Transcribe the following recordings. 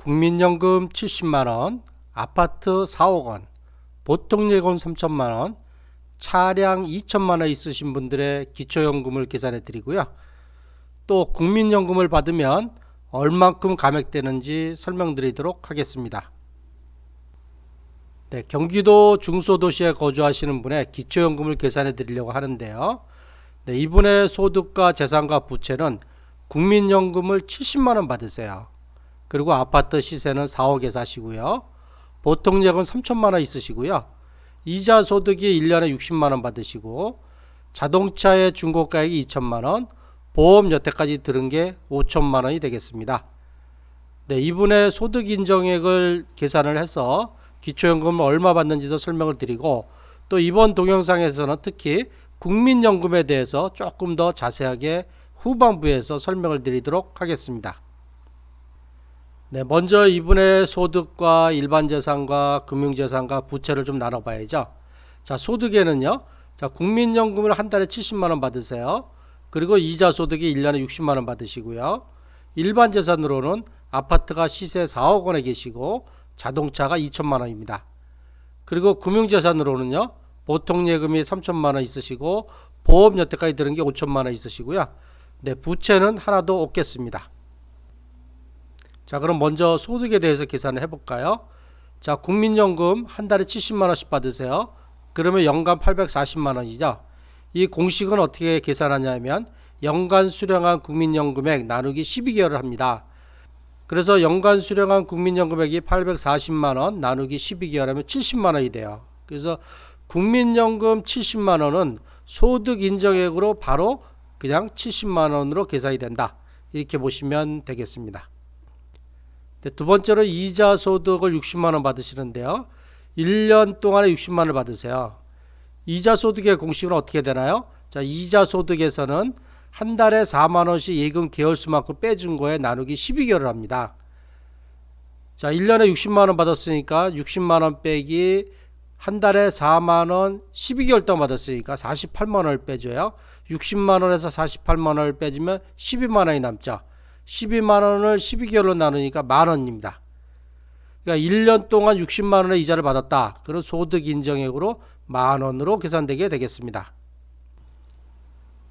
국민연금 70만원, 아파트 4억원, 보통예금 3천만원, 차량 2천만원 있으신 분들의 기초연금을 계산해 드리고요. 또 국민연금을 받으면 얼만큼 감액되는지 설명드리도록 하겠습니다. 네, 경기도 중소도시에 거주하시는 분의 기초연금을 계산해 드리려고 하는데요. 네, 이분의 소득과 재산과 부채는 국민연금을 70만원 받으세요. 그리고 아파트 시세는 4억에 사시고요. 보통예금 3천만원 있으시고요. 이자 소득이 1년에 60만원 받으시고 자동차의 중고가액이 2천만원, 보험 여태까지 들은 게 5천만원이 되겠습니다. 네, 이분의 소득 인정액을 계산을 해서 기초연금을 얼마 받는지도 설명을 드리고, 또 이번 동영상에서는 특히 국민연금에 대해서 조금 더 자세하게 후반부에서 설명을 드리도록 하겠습니다. 네, 먼저 이분의 소득과 일반재산과 금융재산과 부채를 좀 나눠봐야죠. 자, 소득에는요, 자, 국민연금을 한 달에 70만원 받으세요. 그리고 이자 소득이 1년에 60만원 받으시고요. 일반재산으로는 아파트가 시세 4억원에 계시고 자동차가 2천만원입니다. 그리고 금융재산으로는요, 보통예금이 3천만원 있으시고 보험 여태까지 들은 게 5천만원 있으시고요. 네, 부채는 하나도 없겠습니다. 자, 그럼 먼저 소득에 대해서 계산을 해볼까요? 자, 국민연금 한 달에 70만원씩 받으세요. 그러면 연간 840만원이죠. 이 공식은 어떻게 계산하냐면 연간 수령한 국민연금액 나누기 12개월을 합니다. 그래서 연간 수령한 국민연금액이 840만원 나누기 12개월 하면 70만원이 돼요. 그래서 국민연금 70만원은 소득 인정액으로 바로 그냥 70만원으로 계산이 된다. 이렇게 보시면 되겠습니다. 네, 두 번째로 이자 소득을 60만원 받으시는데요. 1년 동안에 60만원을 받으세요. 이자 소득의 공식은 어떻게 되나요? 자, 이자 소득에서는 한 달에 4만원씩 예금 개월수만큼 빼준 거에 나누기 12개월을 합니다. 자, 1년에 60만원 받았으니까 60만원 빼기 한 달에 4만원 12개월 동안 받았으니까 48만원을 빼줘요. 60만원에서 48만원을 빼주면 12만원이 남죠. 12만원을 12개월로 나누니까 만원입니다. 그러니까 1년 동안 60만원의 이자를 받았다. 그럼 소득 인정액으로 만원으로 계산되게 되겠습니다.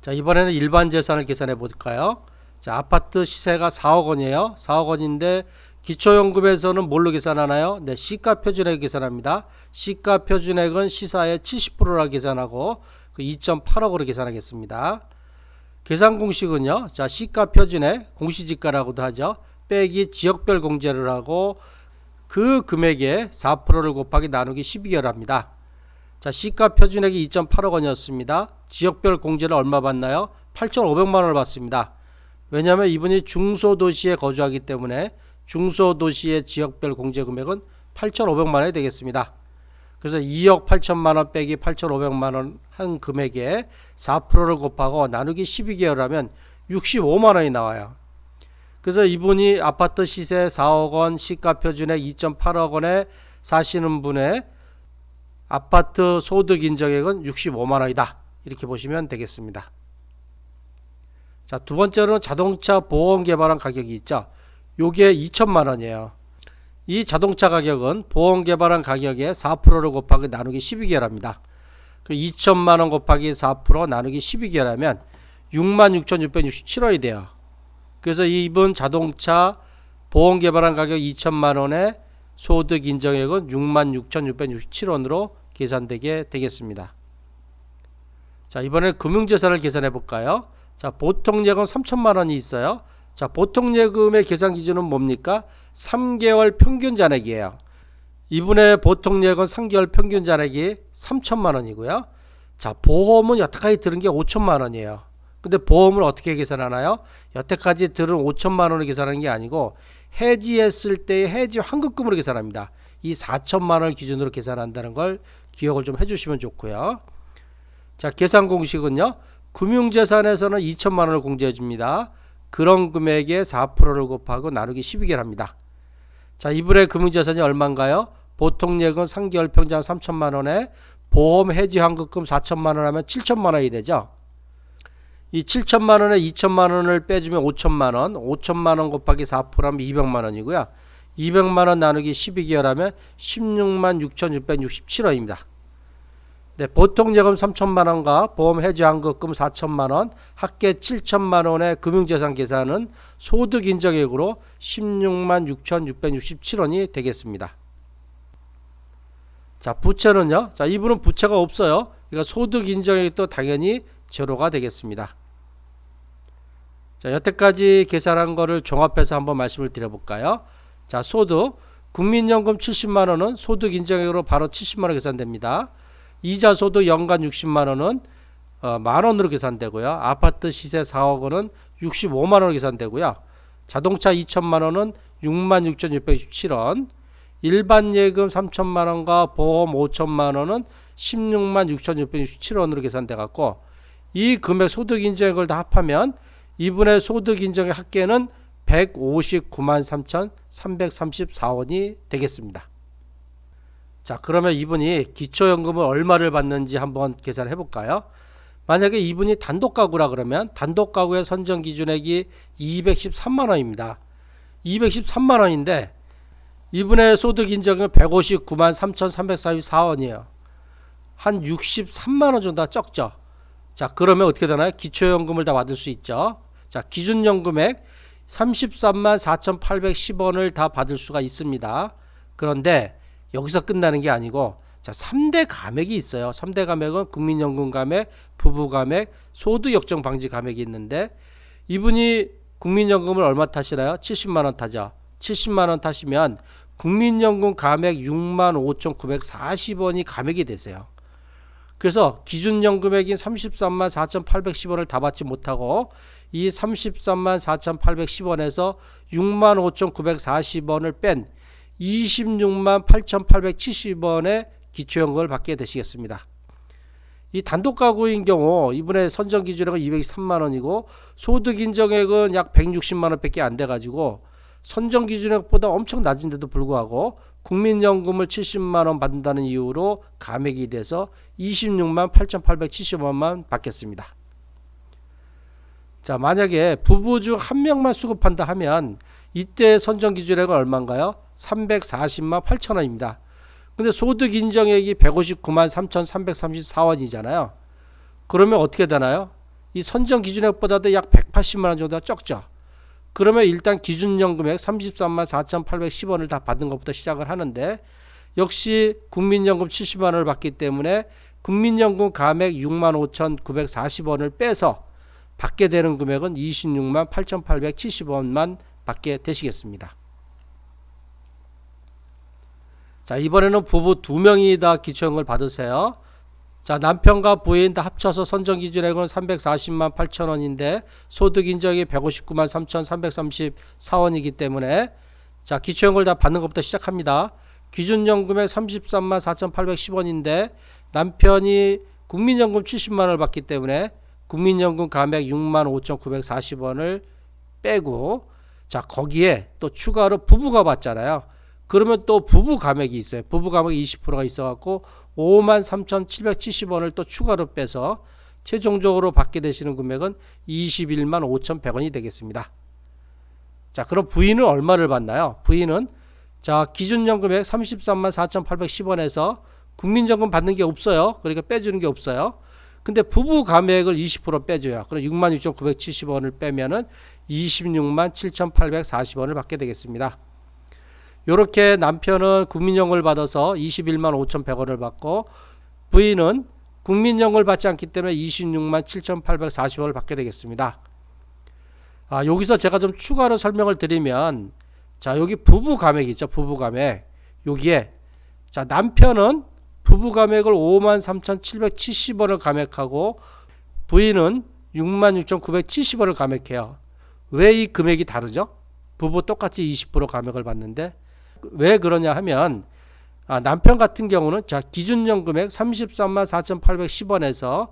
자, 이번에는 일반 재산을 계산해 볼까요? 자, 아파트 시세가 4억원이에요. 4억원인데 기초연금에서는 뭘로 계산하나요? 네, 시가 표준액 계산합니다. 시가 표준액은 시사의 70%라 계산하고 그 2.8억으로 계산하겠습니다. 계산 공식은요, 자, 시가 표준액, 공시지가라고도 하죠. 빼기 지역별 공제를 하고 그 금액에 4%를 곱하기 나누기 12개월 합니다. 자, 시가 표준액이 2.8억원이었습니다. 지역별 공제를 얼마 받나요? 8,500만원을 받습니다. 왜냐하면 이분이 중소도시에 거주하기 때문에 중소도시의 지역별 공제 금액은 8,500만원이 되겠습니다. 그래서 2억 8천만원 빼기 8,500만원 한 금액에 4%를 곱하고 나누기 12개월 하면 65만원이 나와요. 그래서 이분이 아파트 시세 4억원, 시가 표준액 2.8억원에 사시는 분의 아파트 소득 인정액은 65만원이다. 이렇게 보시면 되겠습니다. 자, 두 번째로는 자동차 보험 개발한 가격이 있죠. 요게 2천만원이에요. 이 자동차 가격은 보험 개발한 가격에 4%를 곱하기 나누기 12개월 합니다. 2천만원 곱하기 4% 나누기 12개월 하면 66,667원이 돼요. 그래서 이분 자동차 보험 개발한 가격 2천만원에 소득 인정액은 66,667원으로 계산되게 되겠습니다. 자, 이번에 금융재산을 계산해 볼까요? 자, 보통예금 3천만원이 있어요. 자, 보통예금의 계산 기준은 뭡니까? 3개월 평균 잔액이에요. 이분의 보통예금 3개월 평균 잔액이 3천만원이고요. 자, 보험은 여태까지 들은 게 5천만원이에요. 근데 보험을 어떻게 계산하나요? 여태까지 들은 5천만원을 계산하는 게 아니고 해지했을 때의 해지 환급금으로 계산합니다. 이 4천만원을 기준으로 계산한다는 걸 기억을 좀 해주시면 좋고요. 자, 계산 공식은요, 금융재산에서는 2천만원을 공제해 줍니다. 그런 금액에 4%를 곱하고 나누기 12개월 합니다. 자, 이분의 금융재산이 얼마인가요? 보통예금 3개월 평균 3천만원에 보험 해지 환급금 4천만원 하면 7천만원이 되죠. 이 7천만원에 2천만원을 빼주면 5천만원, 5천만원 곱하기 4% 하면 200만원이고요. 200만 원 나누기 12개월 하면 16만 6,667원입니다. 네, 보통 예금 3천만 원과 보험 해지 환급금 4천만 원, 합계 7천만 원의 금융재산 계산은 소득 인정액으로 16만 6,667원이 되겠습니다. 자, 부채는요. 자, 이분은 부채가 없어요. 그러니까 소득 인정액도 당연히 제로가 되겠습니다. 자, 여태까지 계산한 거를 종합해서 한번 말씀을 드려볼까요? 자, 소득 국민연금 70만 원은 소득 인정액으로 바로 70만 원 계산됩니다. 이자 소득 연간 60만 원은 만 원으로 계산되고요. 아파트 시세 4억 원은 65만 원으로 계산되고요. 자동차 2천만 원은 6만 6,667원, 일반 예금 3천만 원과 보험 5천만 원은 16만 6,667원으로 계산돼 갖고 이 금액 소득 인정액을 다 합하면 이분의 소득 인정액 합계는 159만 3,334원이 되겠습니다. 자, 그러면 이분이 기초연금을 얼마를 받는지 한번 계산해 볼까요? 만약에 이분이 단독가구라 그러면 단독가구의 선정기준액이 213만 원입니다. 213만 원인데 이분의 소득 인정은 159만 3,344원이에요. 한 63만 원 정도 적죠. 자, 그러면 어떻게 되나요? 기초연금을 다 받을 수 있죠. 자, 기준연금액 33만 4,810원을 다 받을 수가 있습니다. 그런데 여기서 끝나는 게 아니고, 자, 3대 감액이 있어요. 3대 감액은 국민연금 감액, 부부 감액, 소득 역정 방지 감액이 있는데 이분이 국민연금을 얼마 타시나요? 70만 원 타죠. 70만 원 타시면 국민연금 감액 6만 5,940원이 감액이 되세요. 그래서 기준연금액인 33만 4,810원을 다 받지 못하고 이 33만 4,810원에서 6만 5,940원을 뺀 26만 8,870원의 기초연금을 받게 되시겠습니다. 이 단독가구인 경우 이분의 선정기준액은 223만 원이고 소득인정액은 약 160만 원밖에 안 돼가지고 선정기준액보다 엄청 낮은데도 불구하고 국민연금을 70만 원 받는다는 이유로 감액이 돼서 26만 8,870원만 받겠습니다. 자, 만약에 부부 중 한 명만 수급한다 하면 이때 선정기준액은 얼마인가요? 340만 8천 원입니다. 근데 소득 인정액이 159만 3,334원이잖아요. 그러면 어떻게 되나요? 이 선정기준액보다도 약 180만 원 정도가 적죠. 그러면 일단 기준연금액 33만 4,810원을 다 받는 것부터 시작을 하는데 역시 국민연금 70만 원을 받기 때문에 국민연금 감액 6만 5,940원을 빼서 받게 되는 금액은 26만 8,870원만 받게 되시겠습니다. 자, 이번에는 부부 2명이 다 기초연금을 받으세요. 자, 남편과 부인 다 합쳐서 선정기준액은 340만 8천 원인데 소득인정이 159만 3,334원이기 때문에 자, 기초연금을 다 받는 것부터 시작합니다. 기준연금액 33만 4,810원인데 남편이 국민연금 70만 원을 받기 때문에 국민연금 감액 6만 5,940원을 빼고 자, 거기에 또 추가로 부부가 받잖아요. 그러면 또 부부 감액이 있어요. 부부 감액이 20%가 있어갖고 5만 3,770원을 또 추가로 빼서 최종적으로 받게 되시는 금액은 21만 5,100원이 되겠습니다. 자, 그럼 부인은 얼마를 받나요? 부인은 자, 기준연금액 33만 4,810원에서 국민연금 받는 게 없어요. 그러니까 빼주는 게 없어요. 근데 부부 감액을 20% 빼줘요. 그럼 6만 6,970원을 빼면은 26만 7,840원을 받게 되겠습니다. 이렇게 남편은 국민연금을 받아서 21만 5,100원을 받고 부인은 국민연금을 받지 않기 때문에 26만 7,840원을 받게 되겠습니다. 아, 여기서 제가 좀 추가로 설명을 드리면 자, 여기 부부 감액 있죠. 부부 감액. 여기에 자, 남편은 부부 감액을 5만 3,770원을 감액하고 부인은 6만 6,970원을 감액해요. 왜 이 금액이 다르죠? 부부 똑같이 20% 감액을 받는데 왜 그러냐 하면 남편 같은 경우는 자, 기준연금액 33만 4,810원에서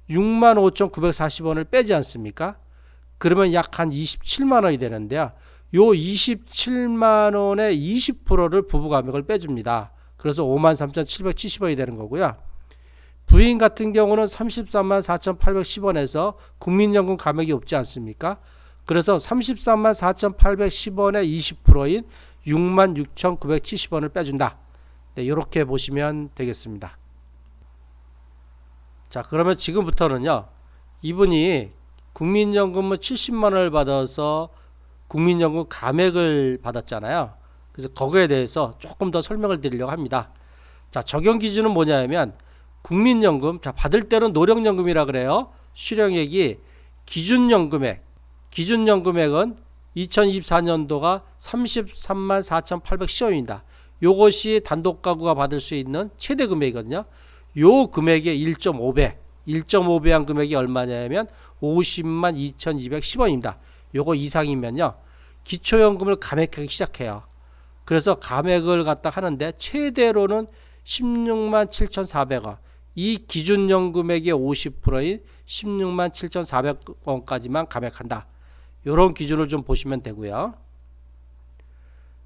6만 5,940원을 빼지 않습니까? 그러면 약 한 27만 원이 되는데요. 요 27만 원의 20%를 부부 감액을 빼줍니다. 그래서 5만 3,770원이 되는 거고요. 부인 같은 경우는 33만 4,810원에서 국민연금 감액이 없지 않습니까? 그래서 33만 4,810원의 20%인 66,970원을 빼준다. 네, 이렇게 보시면 되겠습니다. 자, 그러면 지금부터는요, 이분이 국민연금을 70만 원을 받아서 국민연금 감액을 받았잖아요. 그래서 거기에 대해서 조금 더 설명을 드리려고 합니다. 자, 적용 기준은 뭐냐면 국민연금, 자, 받을 때는 노령연금이라 그래요. 수령액이 기준연금액은 2024년도가 33만 4,810원입니다. 요것이 단독가구가 받을 수 있는 최대 금액이거든요. 요 금액의 1.5배한 금액이 얼마냐면 50만 2,210원입니다. 요거 이상이면요, 기초연금을 감액하기 시작해요. 그래서 감액을 갖다 하는데 최대로는 16만 7,400원, 이 기준연금액의 50%인 16만 7,400원까지만 감액한다. 이런 기준을 좀 보시면 되고요.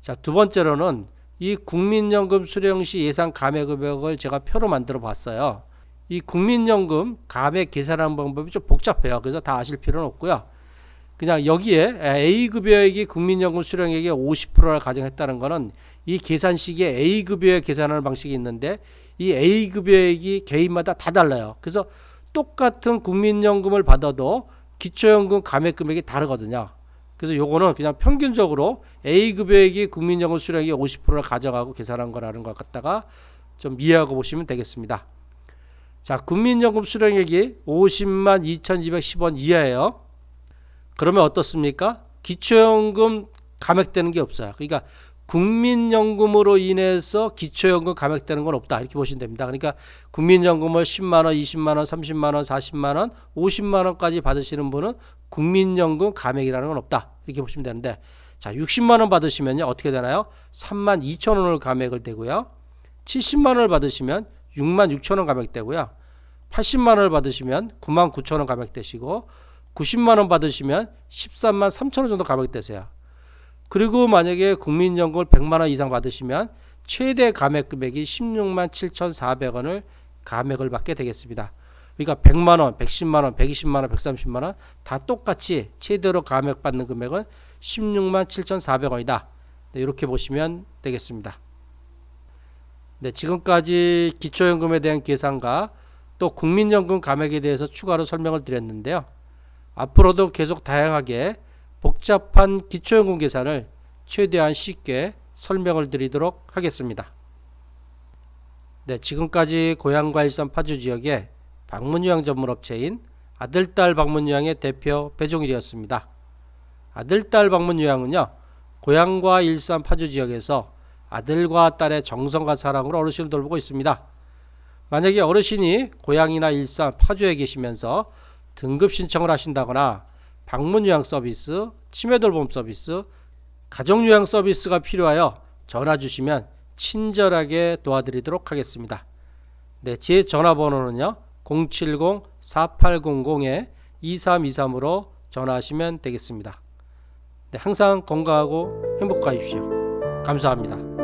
자, 두 번째로는 이 국민연금 수령시 예상 감액금액을 제가 표로 만들어 봤어요. 이 국민연금 감액 계산하는 방법이 좀 복잡해요. 그래서 다 아실 필요는 없고요. 그냥 여기에 A급여액이 국민연금 수령액의 50%를 가정했다는 것은 이 계산식에 A급여액 계산하는 방식이 있는데 이 A급여액이 개인마다 다 달라요. 그래서 똑같은 국민연금을 받아도 기초연금 감액금액이 다르거든요. 그래서 요거는 그냥 평균적으로 A급여액이 국민연금 수령액의 50%를 가져가고 계산한 거라는 걸 갖다가 좀 이해하고 보시면 되겠습니다. 자, 국민연금 수령액이 50만 2,210원 이하예요. 그러면 어떻습니까? 기초연금 감액되는 게 없어요. 그러니까 국민연금으로 인해서 기초연금 감액되는 건 없다. 이렇게 보시면 됩니다. 그러니까 국민연금을 10만원, 20만원, 30만원, 40만원, 50만원까지 받으시는 분은 국민연금 감액이라는 건 없다. 이렇게 보시면 되는데, 자, 60만원 받으시면요, 어떻게 되나요? 3만 2천원을 감액을 되고요. 70만원을 받으시면 6만 6천원 감액되고요. 80만원을 받으시면 9만 9천원 감액되시고, 90만원 받으시면 13만 3천원 정도 감액되세요. 그리고 만약에 국민연금을 100만원 이상 받으시면 최대 감액 금액이 16만 7,400원을 감액을 받게 되겠습니다. 그러니까 100만원, 110만원, 120만원, 130만원 다 똑같이 최대로 감액받는 금액은 16만 7,400원이다. 네, 이렇게 보시면 되겠습니다. 네, 지금까지 기초연금에 대한 계산과 또 국민연금 감액에 대해서 추가로 설명을 드렸는데요. 앞으로도 계속 다양하게 복잡한 기초연금 계산을 최대한 쉽게 설명을 드리도록 하겠습니다. 네, 지금까지 고양과 일산 파주 지역의 방문요양 전문업체인 아들딸 방문요양의 대표 배종일이었습니다. 아들딸 방문요양은요, 고양과 일산 파주 지역에서 아들과 딸의 정성과 사랑으로 어르신을 돌보고 있습니다. 만약에 어르신이 고양이나 일산 파주에 계시면서 등급 신청을 하신다거나 방문요양 서비스, 치매돌봄 서비스, 가정요양 서비스가 필요하여 전화 주시면 친절하게 도와드리도록 하겠습니다. 네, 제 전화번호는요, 070-4800-2323으로 전화하시면 되겠습니다. 네, 항상 건강하고 행복하십시오. 감사합니다.